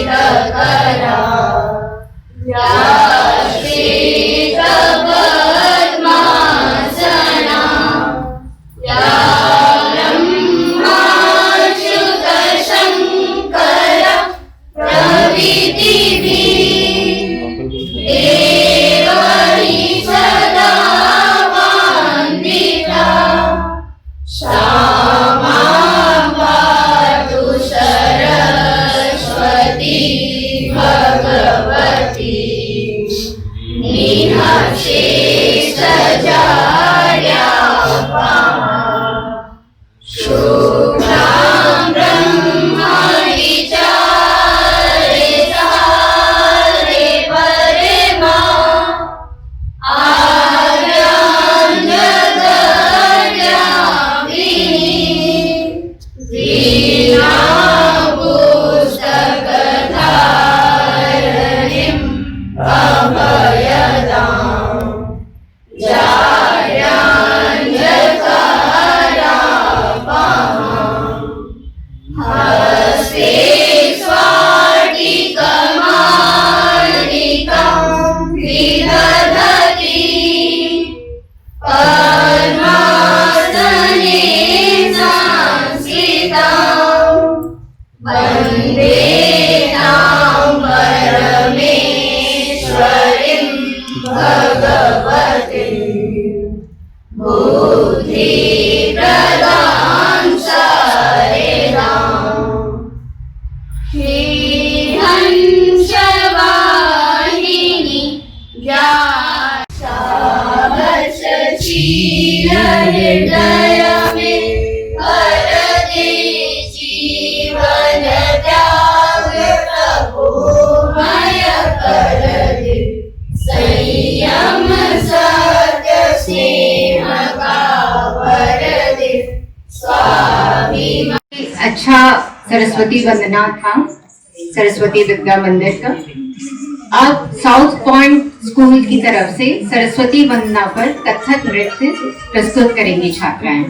करा या श्वेतपद्मासना या ब्रह्माच्युतशङ्कर प्रभृतिभिः देवैः सदा वन्दिता क्षमा पातु सरस्वती भगवती शुक्लां ब्रह्मणि चारे परे मा आद्यां जगद्व्यापिनी वीणां पुस्तकधारिणीं अभयदां हस्ते स्फटिकमणिकां विदधति पद्मासने संस्थितां वन्दे तां परमेश्वरीं भगवतीं बुद्धिप्रदां शरेदां हंसवाहिनी हृदय में कर दे जीवन त्याग प्रभुमय कर दे संयम सत्य स्नेह का वर दे स्वाभिमान। अच्छा सरस्वती वंदना था सरस्वती विद्या मंदिर का। अब साउथ पॉइंट स्कूल की तरफ से सरस्वती वंदना पर कथक नृत्य प्रस्तुत करेंगी छात्राएं।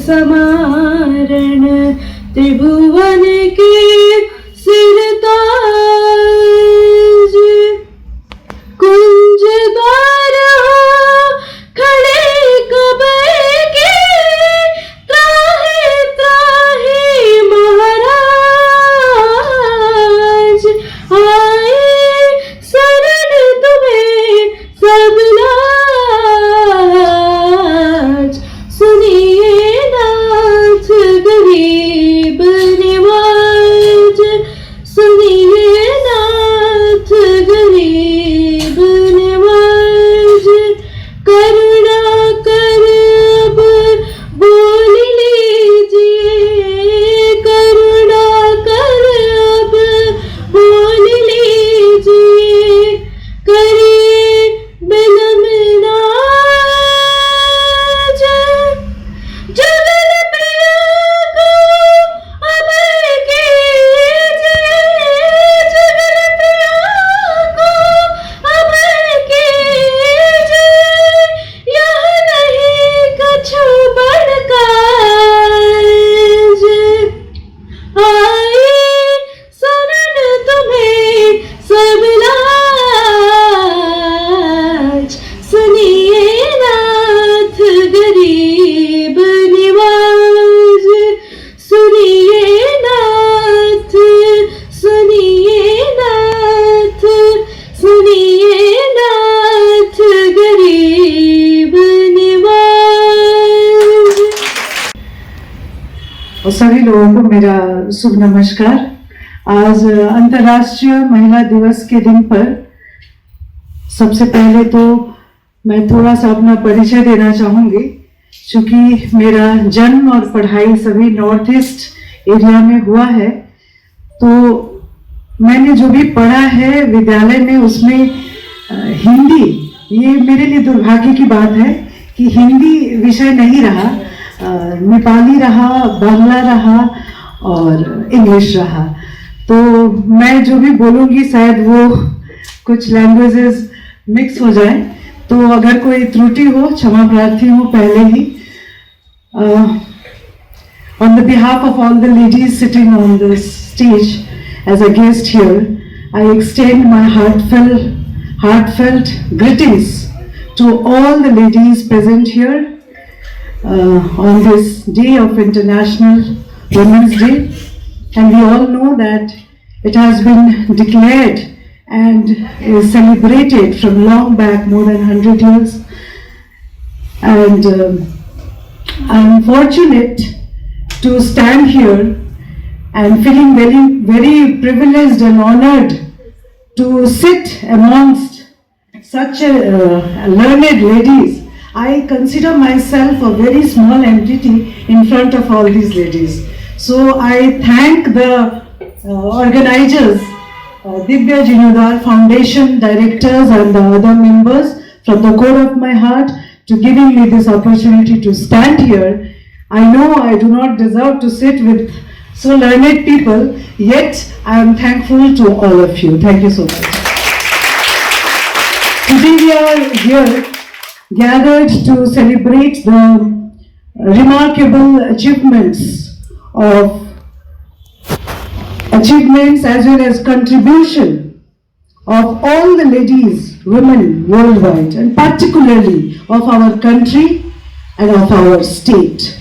समारण त्रिभुवन के सिरताज कुंज द्वार खड़े कबर के त्राहे त्राहे महाराज आए शरण तुम्हें सब लाज सुनिए नाथ गरीब निवाज सुनिए नाथ गरीब निवाज करुणा कर अब बोल लीजिए करुणा कर अब बोल लीजिए करिए बिलमनाज जुगल प्रिया को अमर कीजिए जुगल प्रिया को अमर कीजिए यह नहीं कछु बड़काज आए शरण तुम्हें सब लाज सुनिए नाथ गरीब निवाज सुनिए नाथ गरीब निवाज। और सभी लोगों को मेरा शुभ नमस्कार। आज अंतर्राष्ट्रीय महिला दिवस के दिन पर सबसे पहले तो मैं थोड़ा सा अपना परिचय देना चाहूँगी। क्योंकि मेरा जन्म और पढ़ाई सभी नॉर्थ ईस्ट एरिया में हुआ है, तो मैंने जो भी पढ़ा है विद्यालय में उसमें हिंदी, ये मेरे लिए दुर्भाग्य की बात है कि हिंदी विषय नहीं रहा, नेपाली रहा, बांग्ला रहा और इंग्लिश रहा। तो मैं जो भी बोलूँगी शायद वो कुछ लैंग्वेजेस मिक्स हो जाए, तो अगर कोई त्रुटि हो क्षमा प्रार्थी हूँ पहले ही। On the behalf of all the ladies sitting on the stage as a guest here, I extend my heartfelt greetings to all the ladies present here on this day of International Women's Day. And we all know that it has been declared and is celebrated from long back, more than 100 years. And I'm fortunate to stand here and feeling very, very privileged and honored to sit amongst such learned ladies. I consider myself a very small entity in front of all these ladies. So I thank the organizers, Divya Jinodar Foundation directors and the other members from the core of my heart to giving me this opportunity to stand here. I know I do not deserve to sit with so learned people, yet I am thankful to all of you. Thank you so much. Today we are here gathered to celebrate the remarkable achievements as well as contribution of all the ladies, women worldwide, and particularly of our country and of our state,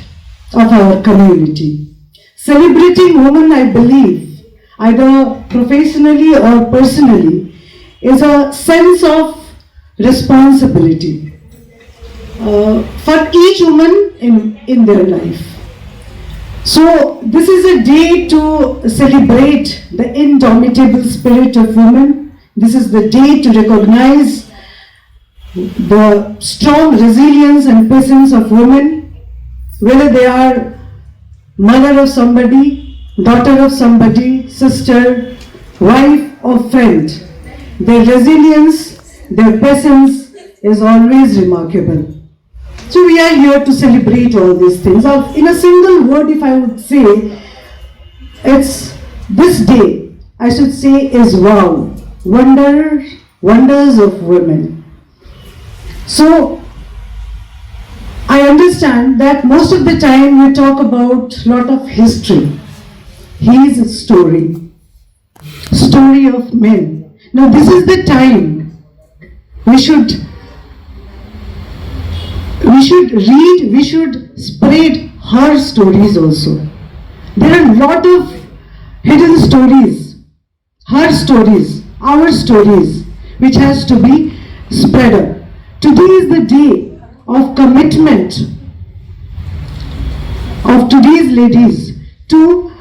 of our community. Celebrating women, I believe, either professionally or personally, is a sense of responsibility for each woman in their life. So this is a day to celebrate the indomitable spirit of women. This is the day to recognize the strong resilience and presence of women, whether they are mother of somebody, daughter of somebody, sister, wife or friend. Their resilience, their presence is always remarkable. So we are here to celebrate all these things. In a single word, if I would say, it's this day, I should say, is wow. Wonders of women. So I understand that most of the time we talk about lot of history. His story of men. Now this is the time we should read, we should spread her stories also. There are a lot of hidden stories, her stories, our stories, which has to be spread up. Today is the day of commitment of today's ladies to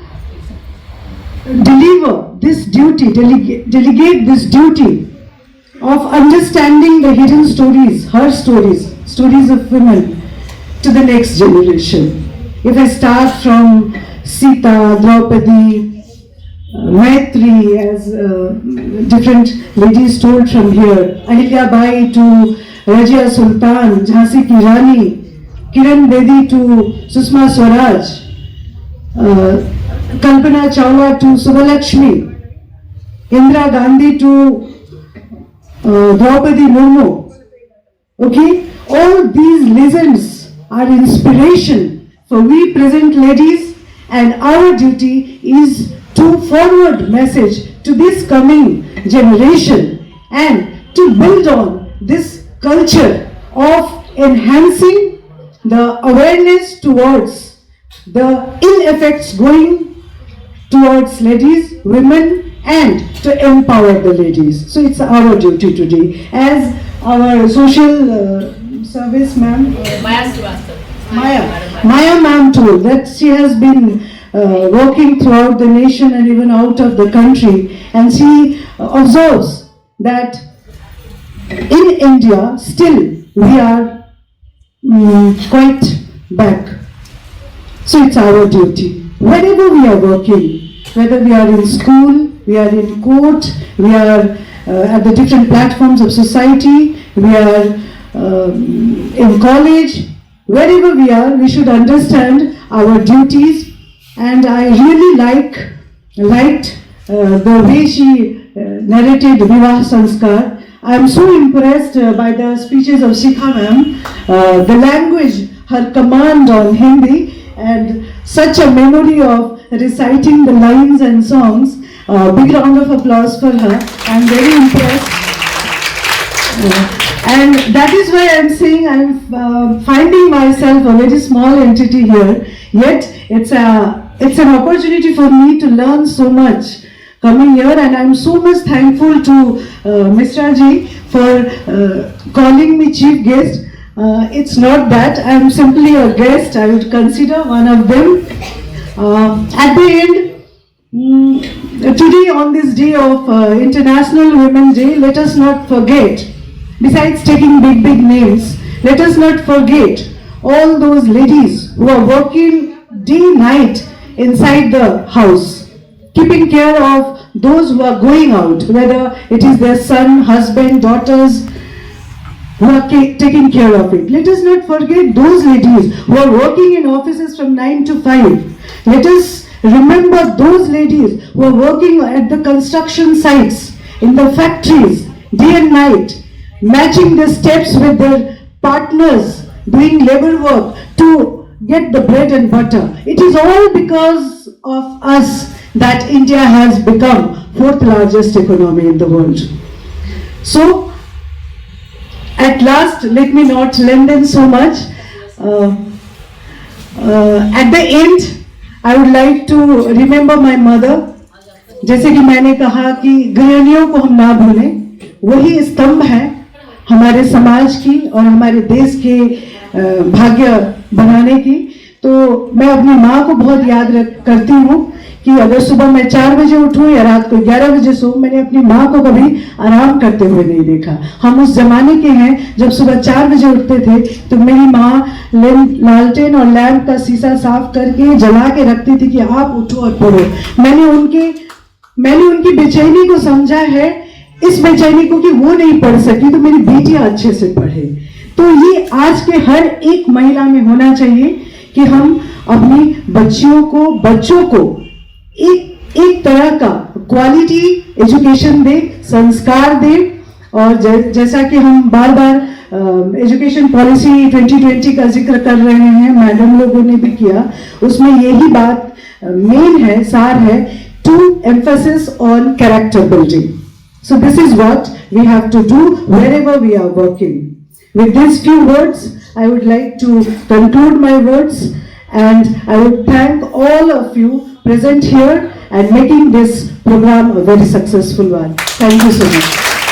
deliver this duty, delegate this duty of understanding the hidden stories, her stories, stories of women to the next generation. If I start from Sita, Draupadi, Maitri, as different ladies told from here, Ahilya Bai to Rajia Sultan, Jhansi Ki Rani, Kiran Bedi to Susma Swaraj, Kalpana Chawla to Subbalakshmi, Indira Gandhi to Draupadi Murmu. Okay, all these legends are inspiration for we present ladies, and our duty is to forward message to this coming generation and to build on this culture of enhancing the awareness towards the ill effects going towards ladies, women, and to empower the ladies. So it's our duty today. As our social service ma'am, Maya ma'am told that she has been working throughout the nation and even out of the country, and she observes that in India still we are quite back. So it's our duty. Wherever we are working, whether we are in school, we are in court, we are at the different platforms of society, we are in college, wherever we are, we should understand our duties. And I really liked the way she narrated Vivah Sanskar. I am so impressed by the speeches of Shikha ma'am, the language, her command on Hindi, and such a memory of reciting the lines and songs. Big round of applause for her. I am very impressed. And that is why I am saying I am finding myself a very small entity here, yet it's an opportunity for me to learn so much coming here, and I am so much thankful to Mr. Ji for calling me chief guest. It's not that. I'm simply a guest. I would consider one of them. At the end, today on this day of International Women's Day, let us not forget, besides taking big names, let us not forget all those ladies who are working day night inside the house, keeping care of those who are going out, whether it is their son, husband, daughters, who are taking care of it. Let us not forget those ladies who are working in offices from 9 to 5. Let us remember those ladies who are working at the construction sites, in the factories, day and night, matching the steps with their partners, doing labor work to get the bread and butter. It is all because of us that India has become 4th largest economy in the world. So, at last, let me not lengthen so much. At the end, I would like to remember my mother. जैसे कि मैंने कहा कि गृहिणियों को हम ना भूलें, वही स्तंभ है हमारे समाज की और हमारे देश के भाग्य बनाने की। तो मैं अपनी माँ को बहुत याद करती हूँ कि अगर सुबह मैं 4 बजे उठूं या रात को 11 बजे सोऊं, मैंने अपनी माँ को कभी आराम करते हुए नहीं देखा। हम उस जमाने के हैं जब सुबह 4 बजे उठते थे तो मेरी माँ लालटेन और लैंप का शीशा साफ करके जला के रखती थी कि आप उठो और पढ़ो। मैंने उनकी बेचैनी को समझा है, इस बेचैनी को कि वो नहीं पढ़ सकी तो मेरी बेटियां अच्छे से पढ़े। तो ये आज के हर एक महिला में होना चाहिए कि हम अपनी बच्चों को एक तरह का क्वालिटी एजुकेशन दे, संस्कार दे। और जैसा कि हम बार एजुकेशन पॉलिसी 2020 का जिक्र कर रहे हैं, मैडम लोगों ने भी किया, उसमें यही बात मेन है, सार है, to emphasis on character building. So this is what we have to do wherever we are working. With these few words, I would like to conclude my words, and I would thank all of you present here and making this program a very successful one. Thank you so much.